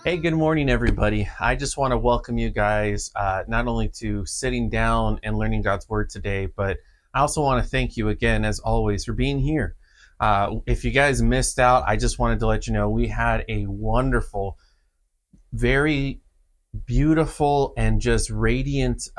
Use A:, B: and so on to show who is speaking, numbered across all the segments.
A: Hey, good morning, everybody. I just want to welcome you guys not only to sitting down and learning God's Word today, but I also want to thank you again, as always, for being here. If you guys missed out, I just wanted to let you know we had a wonderful, very beautiful, and just radiant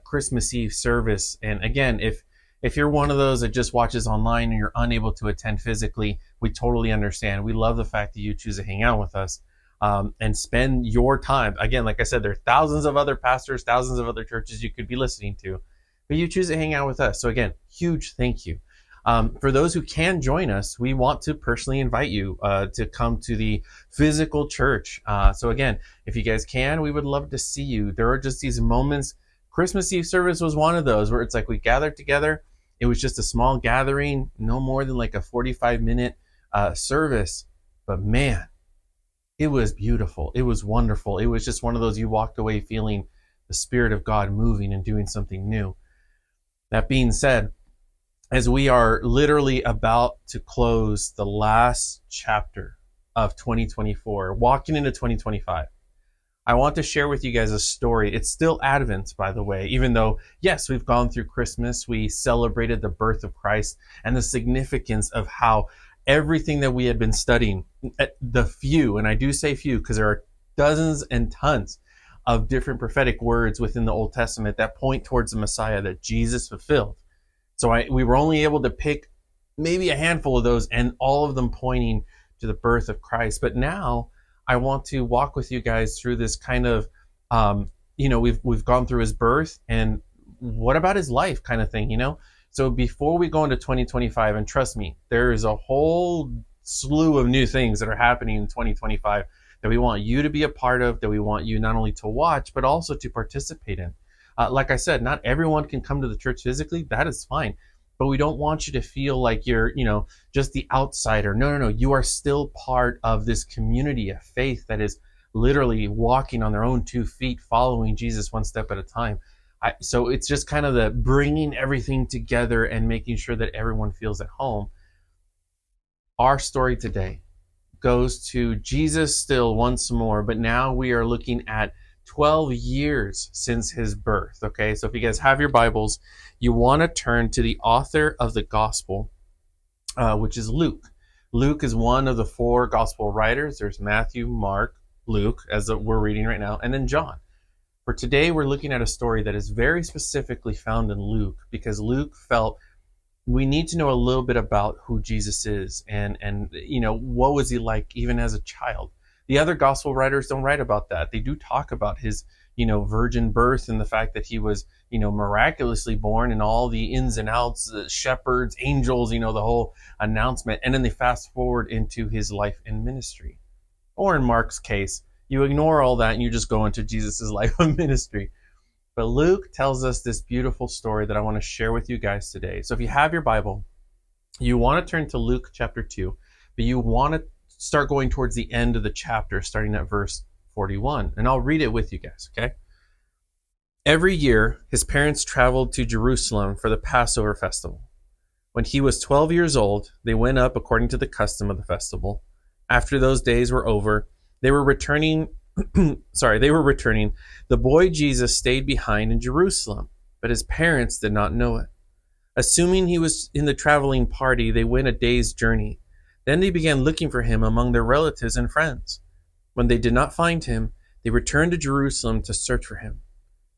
A: Christmas Eve service. And again, if you're one of those that just watches online and you're unable to attend physically, we totally understand. We love the fact that you choose to hang out with us and spend your time. Again, like I said, there are thousands of other pastors, thousands of other churches you could be listening to, but you choose to hang out with us. So again, huge thank you. For those who can join us, we want to personally invite you to come to the physical church. So again, if you guys can, we would love to see you. There are just these moments. Christmas Eve service was one of those where it's like we gathered together. It was just a small gathering, no more than like a 45-minute service. But man, it was beautiful. It was wonderful. It was just one of those you walked away feeling the Spirit of God moving and doing something new. That being said, as we are literally about to close the last chapter of 2024, walking into 2025, I want to share with you guys a story. It's still Advent, by the way, even though, yes, we've gone through Christmas. We celebrated the birth of Christ and the significance of how everything that we had been studying, the few, and I do say few because there are dozens and tons of different prophetic words within the Old Testament that point towards the Messiah that Jesus fulfilled. So we were only able to pick maybe a handful of those, and all of them pointing to the birth of Christ. But now I want to walk with you guys through this kind of, we've gone through his birth, and what about his life kind of thing, So before we go into 2025, and trust me, there is a whole slew of new things that are happening in 2025 that we want you to be a part of, that we want you not only to watch, but also to participate in. Like I said, not everyone can come to the church physically. That is fine. But we don't want you to feel like you're, just the outsider. No. You are still part of this community of faith that is literally walking on their own 2 feet, following Jesus one step at a time. So it's just kind of the bringing everything together and making sure that everyone feels at home. Our story today goes to Jesus still once more, but now we are looking at 12 years since his birth. Okay, so if you guys have your Bibles, you want to turn to the author of the gospel, which is Luke. Luke is one of the 4 gospel writers. There's Matthew, Mark, Luke, as we're reading right now, and then John. For today, we're looking at a story that is very specifically found in Luke, because Luke felt we need to know a little bit about who Jesus is and what was he like even as a child. The other gospel writers don't write about that. They do talk about his, virgin birth and the fact that he was, miraculously born and all the ins and outs, the shepherds, angels, the whole announcement. And then they fast forward into his life and ministry. Or in Mark's case, you ignore all that and you just go into Jesus's life and ministry. But Luke tells us this beautiful story that I want to share with you guys today. So if you have your Bible, you want to turn to Luke chapter 2, but you want to start going towards the end of the chapter, starting at verse 41. And I'll read it with you guys, okay? Every year, his parents traveled to Jerusalem for the Passover festival. When he was 12 years old, they went up according to the custom of the festival. After those days were over, they were returning. The boy Jesus stayed behind in Jerusalem, but his parents did not know it. Assuming he was in the traveling party, they went a day's journey. Then they began looking for him among their relatives and friends. When they did not find him, they returned to Jerusalem to search for him.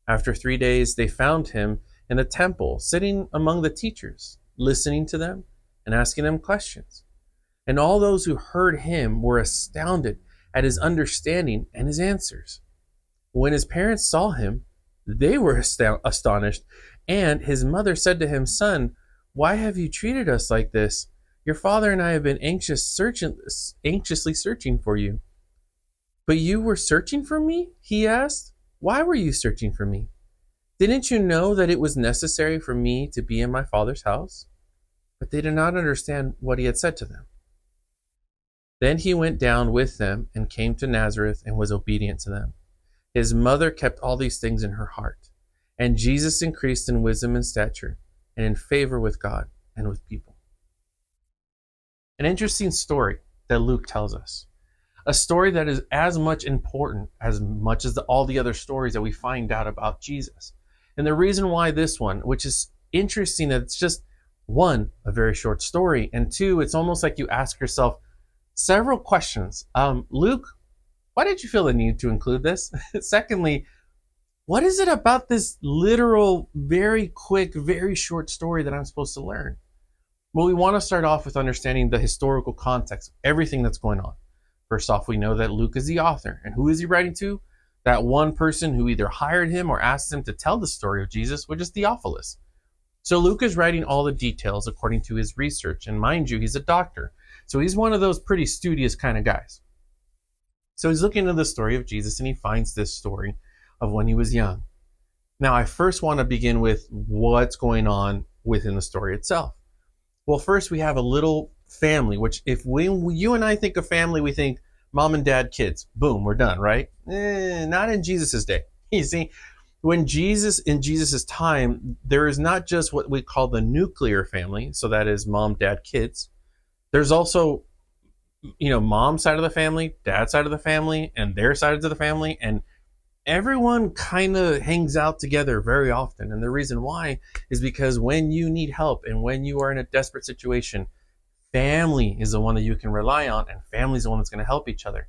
A: After 3 days, they found him in the temple, sitting among the teachers, listening to them and asking them questions. And all those who heard him were astounded at his understanding and his answers. When his parents saw him, they were astonished, and his mother said to him, "Son, why have you treated us like this? Your father and I have been anxiously searching for you." "But you were searching for me?" he asked. "Why were you searching for me? Didn't you know that it was necessary for me to be in my father's house?" But they did not understand what he had said to them. Then he went down with them and came to Nazareth and was obedient to them. His mother kept all these things in her heart. And Jesus increased in wisdom and stature and in favor with God and with people. An interesting story that Luke tells us. A story that is as much important as much as all the other stories that we find out about Jesus. And the reason why this one, which is interesting that it's just one, a very short story, and two, it's almost like you ask yourself several questions. Luke, why did you feel the need to include this? Secondly, what is it about this literal, very quick, very short story that I'm supposed to learn? Well, we want to start off with understanding the historical context of everything that's going on. First off, we know that Luke is the author. And who is he writing to? That one person who either hired him or asked him to tell the story of Jesus, which is Theophilus. So Luke is writing all the details according to his research. And mind you, he's a doctor. So he's one of those pretty studious kind of guys. So he's looking into the story of Jesus and he finds this story of when he was young. Now, I first want to begin with what's going on within the story itself. Well, first we have a little family, which if you and I think of family, we think mom and dad, kids. Boom, we're done, right? Not in Jesus's day. You see, in Jesus's time, there is not just what we call the nuclear family, so that is mom, dad, kids. There's also, mom's side of the family, dad's side of the family, and their sides of the family, and everyone kind of hangs out together very often. And the reason why is because when you need help and when you are in a desperate situation, family is the one that you can rely on, and family is the one that's going to help each other.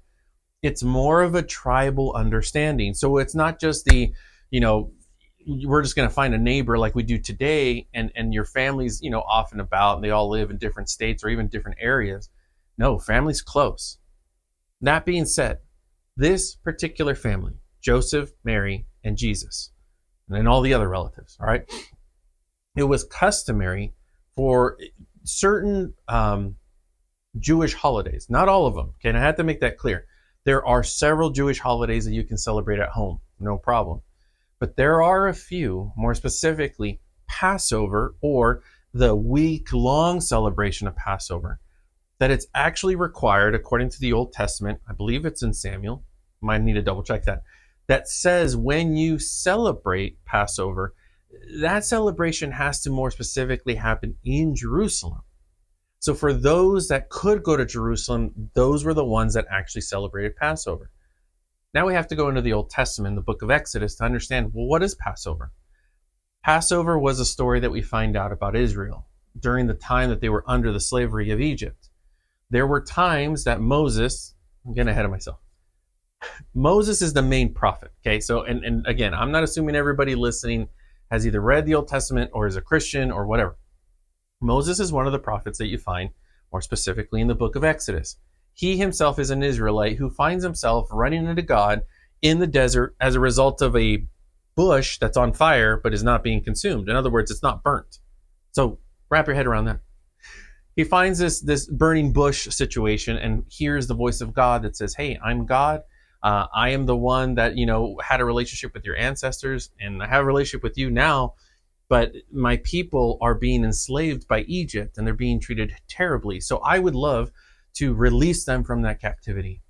A: It's more of a tribal understanding. So it's not just we're just going to find a neighbor like we do today, and your family's, off and about, and they all live in different states or even different areas. No, family's close. That being said, this particular family, Joseph, Mary, and Jesus, and then all the other relatives, all right? It was customary for certain Jewish holidays, not all of them, okay? And I have to make that clear. There are several Jewish holidays that you can celebrate at home, no problem. But there are a few, more specifically Passover, or the week-long celebration of Passover, that it's actually required, according to the Old Testament, I believe it's in Samuel, might need to double check that says when you celebrate Passover, that celebration has to more specifically happen in Jerusalem. So for those that could go to Jerusalem, those were the ones that actually celebrated Passover. Now we have to go into the Old Testament, the book of Exodus, to understand, well, what is Passover? Passover was a story that we find out about Israel during the time that they were under the slavery of Egypt. There were times that Moses, I'm getting ahead of myself. Moses is the main prophet, okay? So, and again, I'm not assuming everybody listening has either read the Old Testament or is a Christian or whatever. Moses is one of the prophets that you find, more specifically in the book of Exodus. He himself is an Israelite who finds himself running into God in the desert as a result of a bush that's on fire but is not being consumed. In other words, it's not burnt. So wrap your head around that. He finds this burning bush situation and hears the voice of God that says, hey, I'm God. I am the one that, had a relationship with your ancestors, and I have a relationship with you now, but my people are being enslaved by Egypt and they're being treated terribly. So I would love to release them from that captivity.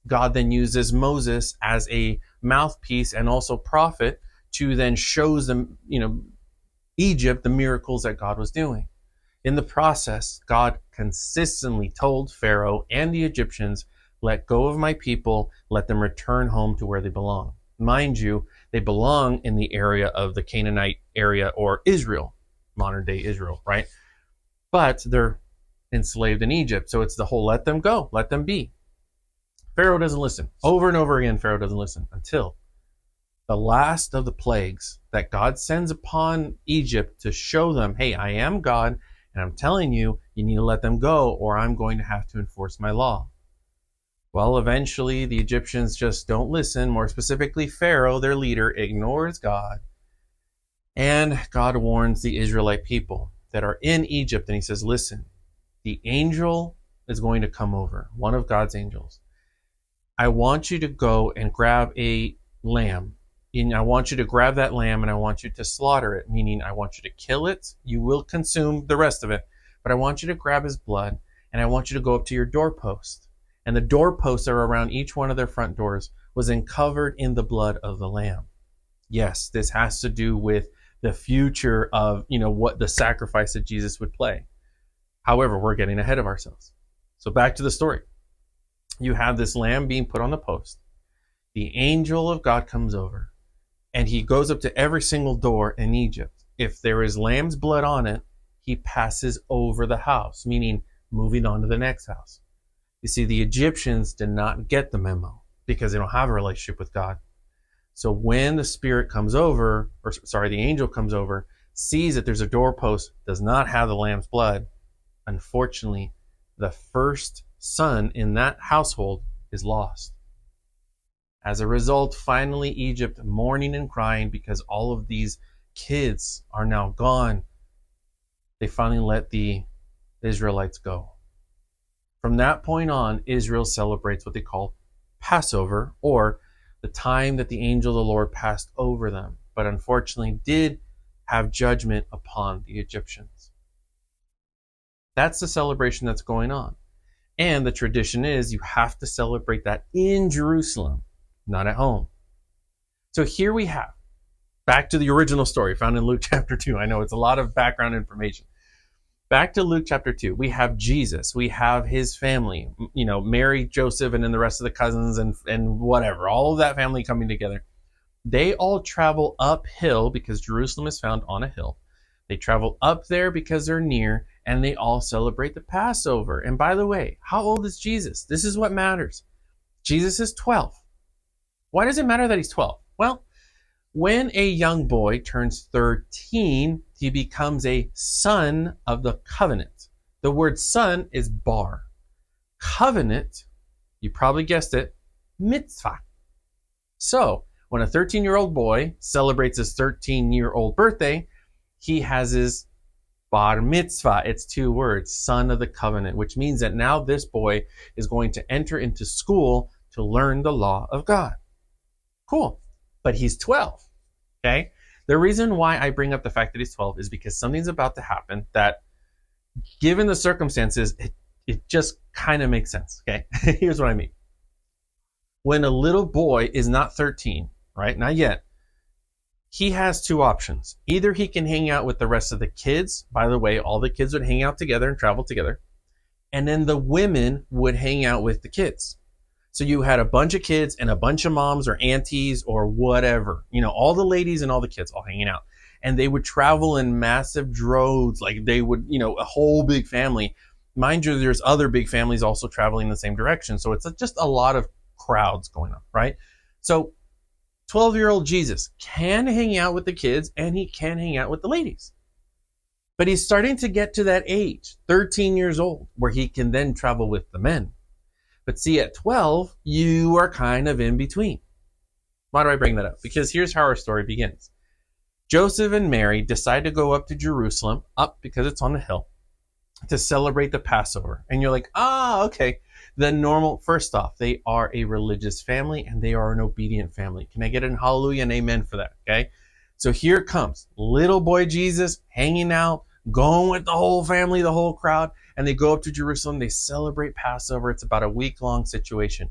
A: God then uses Moses as a mouthpiece and also prophet to then shows them, Egypt, the miracles that God was doing. In the process, God consistently told Pharaoh and the Egyptians, let go of my people, let them return home to where they belong. Mind you, they belong in the area of the Canaanite area, or Israel, modern day Israel, right? But they're enslaved in Egypt. So it's the whole let them go, let them be. Pharaoh doesn't listen. Over and over again, Pharaoh doesn't listen until the last of the plagues that God sends upon Egypt to show them, hey, I am God, and I'm telling you, you need to let them go, or I'm going to have to enforce my law. Well, eventually the Egyptians just don't listen. More specifically, Pharaoh, their leader, ignores God. And God warns the Israelite people that are in Egypt. And he says, listen, the angel is going to come over, one of God's angels. I want you to go and grab a lamb. And I want you to grab that lamb and I want you to slaughter it, meaning I want you to kill it. You will consume the rest of it. But I want you to grab his blood and I want you to go up to your doorpost. And the doorposts that are around each one of their front doors was then covered in the blood of the lamb. Yes, this has to do with the future of, what the sacrifice that Jesus would play. However, we're getting ahead of ourselves. So back to the story. You have this lamb being put on the post. The angel of God comes over and he goes up to every single door in Egypt. If there is lamb's blood on it, he passes over the house, meaning moving on to the next house. You see, the Egyptians did not get the memo because they don't have a relationship with God. So when the spirit comes over, the angel comes over, sees that there's a doorpost, does not have the lamb's blood, unfortunately, the first son in that household is lost. As a result, finally, Egypt mourning and crying because all of these kids are now gone. They finally let the Israelites go. From that point on, Israel celebrates what they call Passover, or the time that the angel of the Lord passed over them, but unfortunately did have judgment upon the Egyptians. That's the celebration that's going on. And the tradition is you have to celebrate that in Jerusalem, not at home. So here we have, back to the original story found in Luke chapter 2. I know it's a lot of background information. Back to Luke chapter 2. We have Jesus. We have his family, Mary, Joseph, and then the rest of the cousins and whatever, all of that family coming together. They all travel uphill because Jerusalem is found on a hill. They travel up there because they're near, and they all celebrate the Passover. And by the way, how old is Jesus? This is what matters. Jesus is 12. Why does it matter that he's 12? Well, when a young boy turns 13, he becomes a son of the covenant. The word son is bar. Covenant, you probably guessed it, mitzvah. So when a 13-year-old boy celebrates his 13-year-old birthday, he has his bar mitzvah. It's 2 words, son of the covenant, which means that now this boy is going to enter into school to learn the law of God. Cool. But he's 12. Okay? The reason why I bring up the fact that he's 12 is because something's about to happen that, given the circumstances, it just kind of makes sense. Okay? Here's what I mean. When a little boy is not 13, right? Not yet. He has 2 options. Either he can hang out with the rest of the kids. By the way, all the kids would hang out together and travel together. And then the women would hang out with the kids. So you had a bunch of kids and a bunch of moms or aunties or whatever, all the ladies and all the kids all hanging out. And they would travel in massive droves, like they would, a whole big family. Mind you, there's other big families also traveling in the same direction. So it's just a lot of crowds going on, right? So 12-year-old Jesus can hang out with the kids and he can hang out with the ladies. But he's starting to get to that age, 13 years old, where he can then travel with the men. But see, at 12, you are kind of in between. Why do I bring that up? Because here's how our story begins. Joseph and Mary decide to go up to Jerusalem, up because it's on the hill, to celebrate the Passover. And you're like, okay. First off, they are a religious family and they are an obedient family. Can I get an hallelujah and amen for that? Okay. So here it comes. Little boy Jesus hanging out, going with the whole family, the whole crowd. And they go up to Jerusalem. They celebrate Passover. It's about a week-long situation.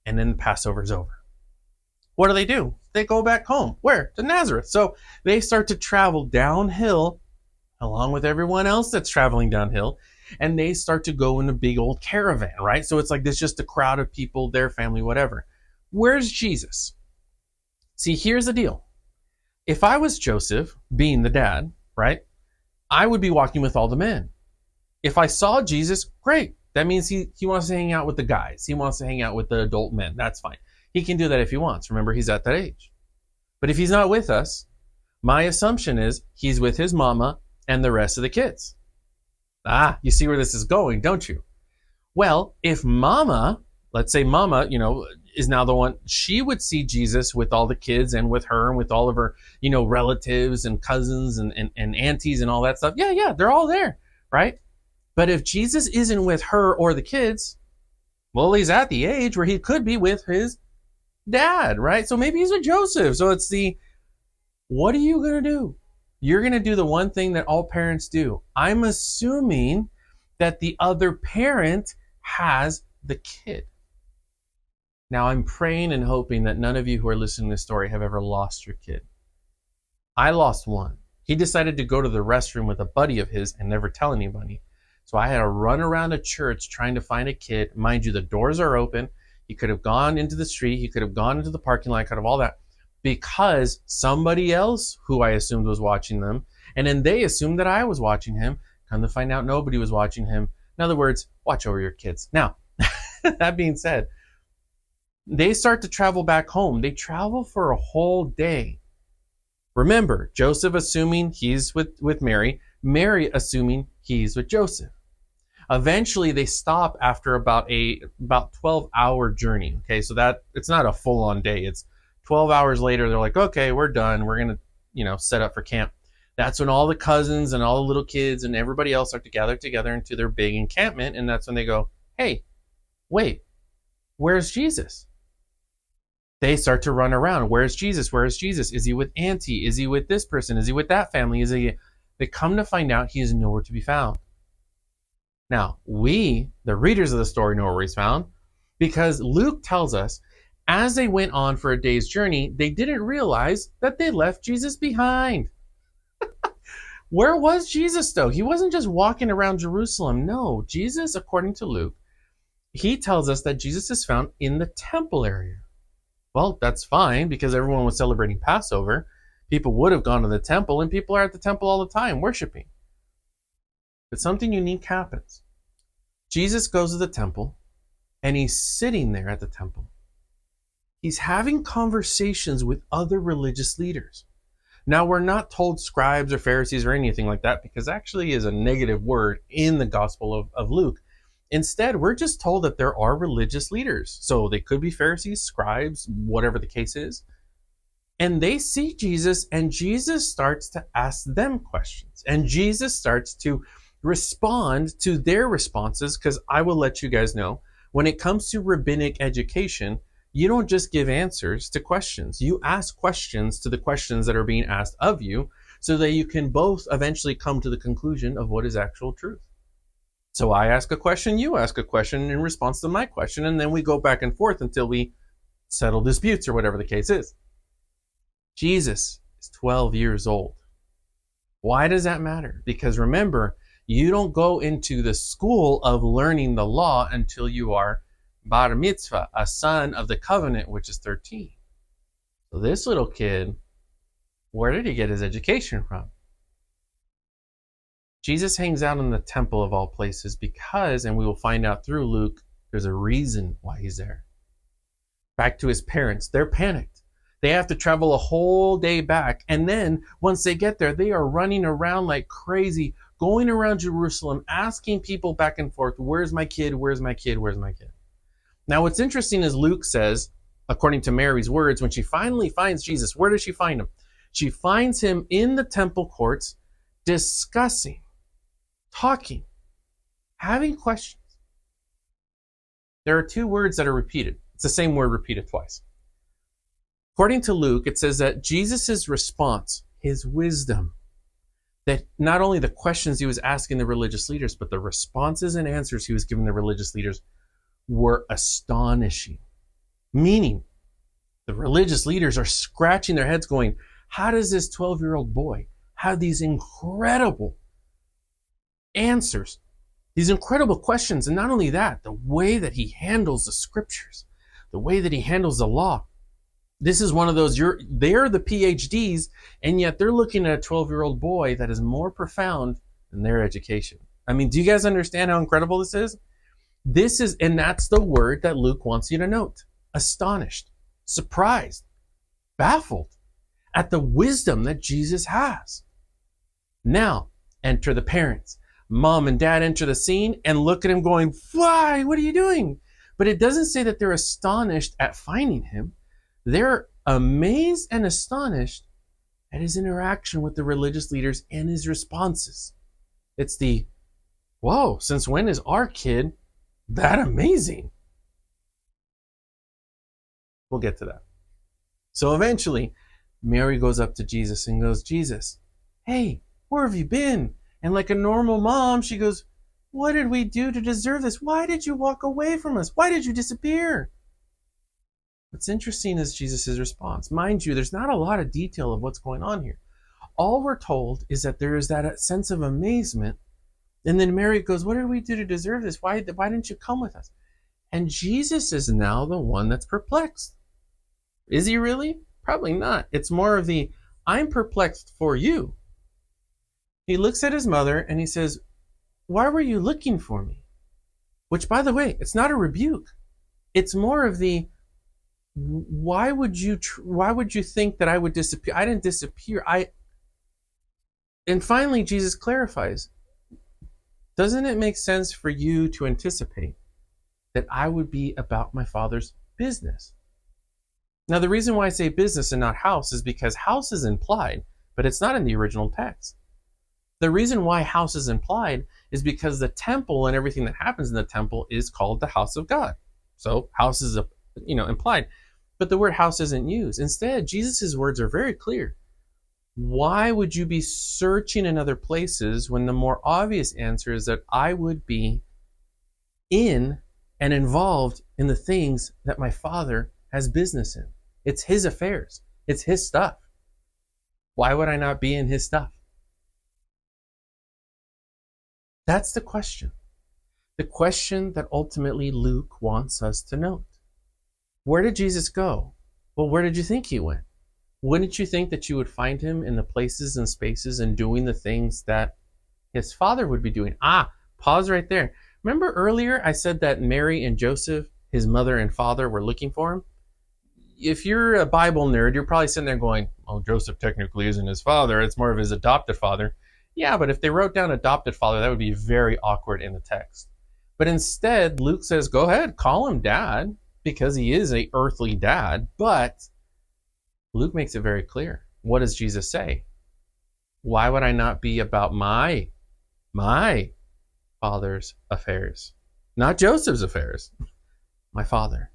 A: And then the Passover's over. What do? They go back home. Where? To Nazareth. So they start to travel downhill along with everyone else that's traveling downhill. And they start to go in a big old caravan, right? So it's like there's just a crowd of people, their family, whatever. Where's Jesus? See, here's the deal. If I was Joseph, being the dad, right, I would be walking with all the men. If I saw Jesus, great. That means he wants to hang out with the guys. He wants to hang out with the adult men. That's fine. He can do that if he wants. Remember, he's at that age. But if he's not with us, my assumption is he's with his mama and the rest of the kids. You see where this is going, don't you? Well, if mama, let's say mama, is now the one, she would see Jesus with all the kids and with her and with all of her, relatives and cousins and aunties and all that stuff. Yeah, they're all there, right? But if Jesus isn't with her or the kids, well, he's at the age where he could be with his dad, right? So maybe he's with Joseph. So it's what are you going to do? You're going to do the one thing that all parents do. I'm assuming that the other parent has the kid. Now, I'm praying and hoping that none of you who are listening to this story have ever lost your kid. I lost one. He decided to go to the restroom with a buddy of his and never tell anybody. So I had to run around a church trying to find a kid. Mind you, the doors are open. He could have gone into the street. He could have gone into the parking lot, could have all that, because somebody else who I assumed was watching them, and then they assumed that I was watching him. Come to find out, nobody was watching him. In other words, watch over your kids. Now, that being said, they start to travel back home. They travel for a whole day. Remember, Joseph assuming he's with Mary, Mary assuming he's with Joseph. Eventually, they stop after about 12-hour journey. Okay, so that it's not a full-on day. It's 12 hours later. They're like, okay, we're done. We're gonna, set up for camp. That's when all the cousins and all the little kids and everybody else are gathered together into their big encampment, and that's when they go, hey, wait, where's Jesus? They start to run around. Where's Jesus? Where's Jesus? Is he with Auntie? Is he with this person? Is he with that family? They come to find out he is nowhere to be found. Now, we, the readers of the story, know where he's found, because Luke tells us as they went on for a day's journey, they didn't realize that they left Jesus behind. Where was Jesus, though? He wasn't just walking around Jerusalem. No, Jesus, according to Luke, he tells us that Jesus is found in the temple area. Well, that's fine, because everyone was celebrating Passover. People would have gone to the temple, and people are at the temple all the time worshiping. But something unique happens. Jesus goes to the temple, and he's sitting there at the temple. He's having conversations with other religious leaders. Now, we're not told scribes or Pharisees or anything like that, because actually is a negative word in the Gospel of Luke. Instead, we're just told that there are religious leaders. So they could be Pharisees, scribes, whatever the case is. And they see Jesus, and Jesus starts to ask them questions. And Jesus starts to respond to their responses, because I will let you guys know, when it comes to rabbinic education, you don't just give answers to questions. You ask questions to the questions that are being asked of you, so that you can both eventually come to the conclusion of what is actual truth. So I ask a question, you ask a question in response to my question, and then we go back and forth until we settle disputes or whatever the case is. Jesus is 12 years old. Why does that matter? Because remember, you don't go into the school of learning the law until you are bar mitzvah, a son of the covenant, which is 13. So this little kid, where did he get his education from? Jesus hangs out in the temple of all places because, and we will find out through Luke, there's a reason why he's there. Back to his parents, they're panicked. They have to travel a whole day back. And then once they get there, they are running around like crazy, going around Jerusalem, asking people back and forth, where's my kid? Where's my kid? Where's my kid? Now, what's interesting is Luke says, according to Mary's words, when she finally finds Jesus, where does she find him? She finds him in the temple courts, discussing, talking, having questions. There are two words that are repeated. It's the same word repeated twice. According to Luke, it says that Jesus' response, his wisdom, that not only the questions he was asking the religious leaders, but the responses and answers he was giving the religious leaders were astonishing. Meaning, the religious leaders are scratching their heads going, how does this 12-year-old boy have these incredible answers, these incredible questions? And not only that, the way that he handles the scriptures, the way that he handles the law. This is one of those, they're the PhDs, and yet they're looking at a 12-year-old boy that is more profound than their education. I mean, do you guys understand how incredible this is? This is, and that's the word that Luke wants you to note. Astonished, surprised, baffled at the wisdom that Jesus has. Now, enter the parents. Mom and dad enter the scene and look at him going, why? What are you doing? But it doesn't say that they're astonished at finding him. They're amazed and astonished at his interaction with the religious leaders and his responses. It's the, whoa, since when is our kid that amazing? We'll get to that. So eventually, Mary goes up to Jesus and goes, Jesus, hey, where have you been? And like a normal mom, she goes, what did we do to deserve this? Why did you walk away from us? Why did you disappear? What's interesting is Jesus' response. Mind you, there's not a lot of detail of what's going on here. All we're told is that there is that sense of amazement And then Mary goes, what did we do to deserve this? Why didn't you come with us? And Jesus is now the one that's perplexed. Is he really? Probably not. It's more of the, I'm perplexed for you. He looks at his mother and he says, why were you looking for me? Which, by the way, it's not a rebuke. It's more of the, why would you think that I would disappear? I didn't disappear. And finally, Jesus clarifies, doesn't it make sense for you to anticipate that I would be about my Father's business? Now, the reason why I say business and not house is because house is implied, but it's not in the original text. The reason why house is implied is because the temple and everything that happens in the temple is called the house of God. So house is implied, but the word house isn't used. Instead, Jesus' words are very clear. Why would you be searching in other places when the more obvious answer is that I would be in and involved in the things that my Father has business in? It's his affairs. It's his stuff. Why would I not be in his stuff? That's the question. The question that ultimately Luke wants us to note. Where did Jesus go? Well, where did you think he went? Wouldn't you think that you would find him in the places and spaces and doing the things that his Father would be doing? Pause right there. Remember earlier I said that Mary and Joseph, his mother and father, were looking for him? If you're a Bible nerd, you're probably sitting there going, oh, Joseph technically isn't his father. It's more of his adopted father. Yeah, but if they wrote down adopted father, that would be very awkward in the text. But instead, Luke says, go ahead, call him dad, because he is an earthly dad. But Luke makes it very clear. What does Jesus say? Why would I not be about my Father's affairs? Not Joseph's affairs, my Father.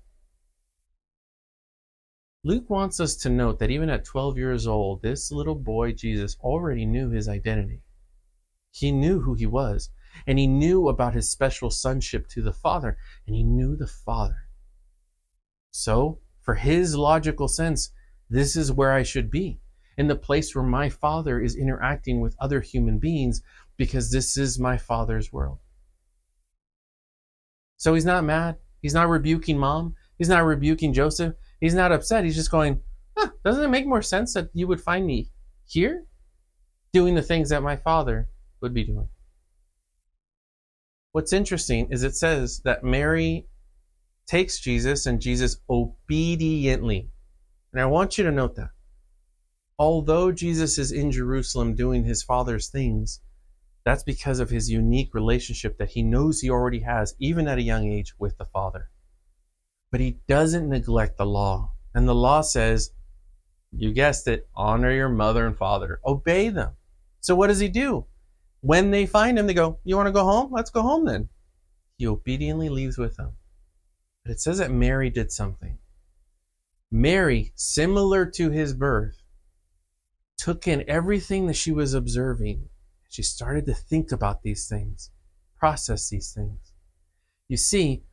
A: Luke wants us to note that even at 12 years old, this little boy, Jesus, already knew his identity. He knew who he was, and he knew about his special sonship to the Father, and he knew the Father. So, for his logical sense, this is where I should be, in the place where my Father is interacting with other human beings, because this is my Father's world. So he's not mad. He's not rebuking mom. He's not rebuking Joseph. He's not upset. He's just going, doesn't it make more sense that you would find me here doing the things that my Father would be doing? What's interesting is it says that Mary takes Jesus and Jesus obediently. And I want you to note that. Although Jesus is in Jerusalem doing his Father's things, that's because of his unique relationship that he knows he already has, even at a young age, with the Father. But he doesn't neglect the law. And the law says, you guessed it, honor your mother and father. Obey them. So what does he do? When they find him, they go, you want to go home? Let's go home then. He obediently leaves with them. But it says that Mary did something. Mary, similar to his birth, took in everything that she was observing. She started to think about these things, process these things. You see,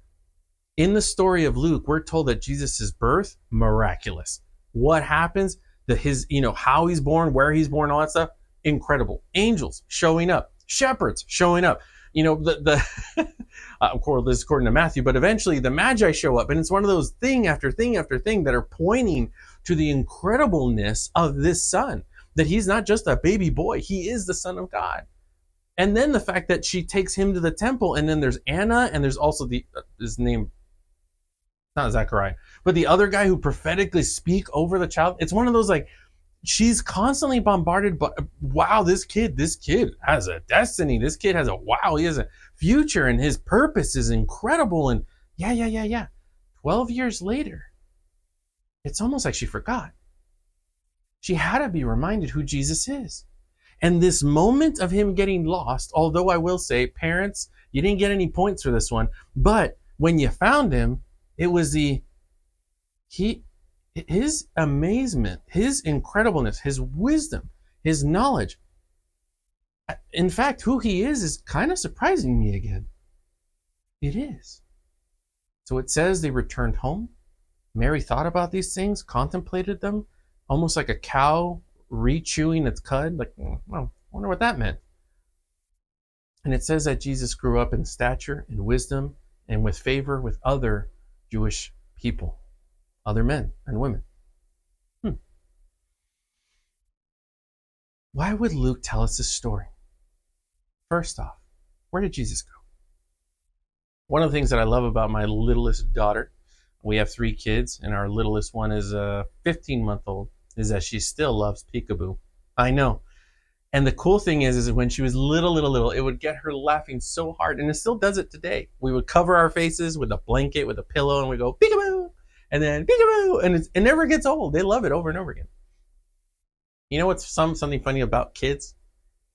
A: in the story of Luke, we're told that Jesus' birth, miraculous. What happens? How he's born, where he's born, all that stuff, incredible. Angels showing up, shepherds showing up. Of course, this is according to Matthew, but eventually the Magi show up, and it's one of those thing after thing after thing that are pointing to the incredibleness of this son. That he's not just a baby boy, he is the Son of God. And then the fact that she takes him to the temple, and then there's Anna, and there's also his name, not Zechariah, but the other guy who prophetically speak over the child. It's one of those, like, she's constantly bombarded by, wow, this kid has a destiny. This kid has he has a future, and his purpose is incredible. And yeah. 12 years later, it's almost like she forgot. She had to be reminded who Jesus is. And this moment of him getting lost, although I will say, parents, you didn't get any points for this one, but when you found him, it was his amazement, his incredibleness, his wisdom, his knowledge. In fact, who he is kind of surprising me again. It is. So it says they returned home. Mary thought about these things, contemplated them, almost like a cow re-chewing its cud. Like, I wonder what that meant. And it says that Jesus grew up in stature and wisdom and with favor with other Jewish people, other men and women. Why would Luke tell us this story? First off, where did Jesus go? One of the things that I love about my littlest daughter, we have 3 kids, and our littlest one is a 15-month-old, is that she still loves peekaboo. I know. And the cool thing is when she was little, it would get her laughing so hard, and it still does it today. We would cover our faces with a blanket, with a pillow, and we go, peekaboo, and then peekaboo, and it never gets old. They love it over and over again. You know what's something funny about kids?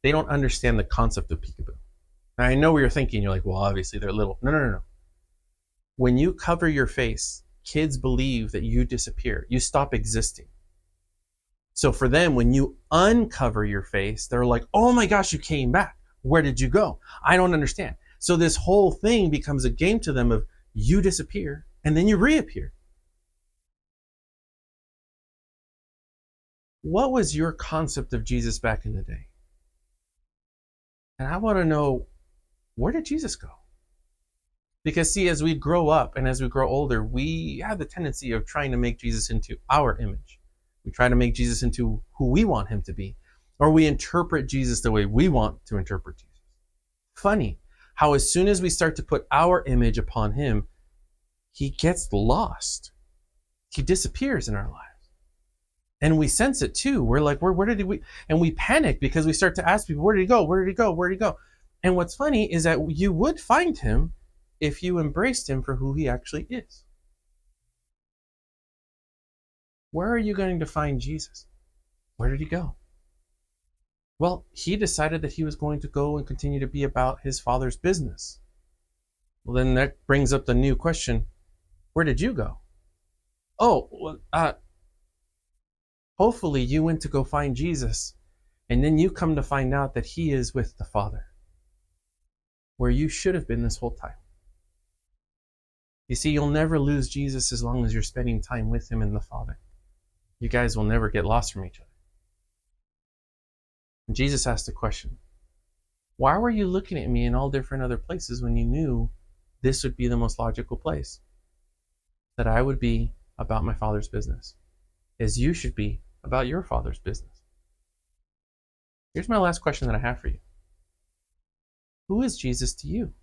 A: They don't understand the concept of peekaboo. Now, I know what you're thinking. You're like, well, obviously they're little. No. When you cover your face, kids believe that you disappear. You stop existing. So for them, when you uncover your face, they're like, oh my gosh, you came back. Where did you go? I don't understand. So this whole thing becomes a game to them of you disappear and then you reappear. What was your concept of Jesus back in the day? And I want to know, where did Jesus go? Because see, as we grow up and as we grow older, we have the tendency of trying to make Jesus into our image. We try to make Jesus into who we want him to be, or we interpret Jesus the way we want to interpret Jesus. Funny how as soon as we start to put our image upon him, he gets lost. He disappears in our lives. And we sense it too. We're like, where did we? And we panic because we start to ask people, where did he go? Where did he go? Where did he go? And what's funny is that you would find him if you embraced him for who he actually is. Where are you going to find Jesus? Where did he go? Well, he decided that he was going to go and continue to be about his Father's business. Well, then that brings up the new question. Where did you go? Hopefully you went to go find Jesus, and then you come to find out that he is with the Father, where you should have been this whole time. You see, you'll never lose Jesus as long as you're spending time with him and the Father. You guys will never get lost from each other. And Jesus asked the question, why were you looking at me in all different other places when you knew this would be the most logical place? That I would be about my Father's business, as you should be about your Father's business. Here's my last question that I have for you. Who is Jesus to you?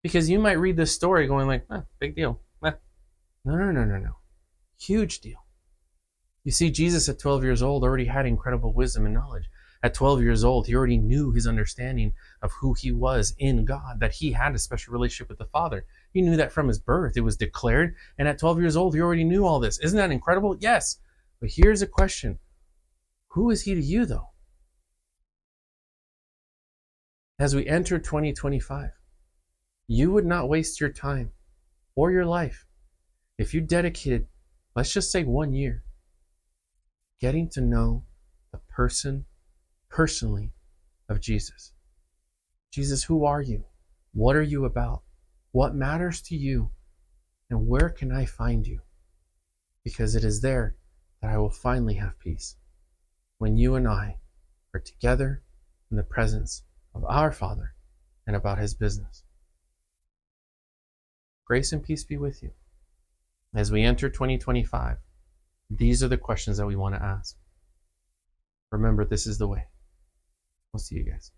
A: Because you might read this story going like, big deal. No. Huge deal. You see, Jesus at 12 years old already had incredible wisdom and knowledge. At 12 years old, he already knew his understanding of who he was in God, that he had a special relationship with the Father. He knew that from his birth. It was declared. And at 12 years old, he already knew all this. Isn't that incredible? Yes. But here's a question. Who is he to you, though? As we enter 2025, you would not waste your time or your life if you dedicated, let's just say 1 year, getting to know the personally of Jesus. Jesus, who are you? What are you about? What matters to you? And where can I find you? Because it is there that I will finally have peace. When you and I are together in the presence of our Father and about his business. Grace and peace be with you. As we enter 2025, these are the questions that we want to ask. Remember, this is the way. We'll see you guys.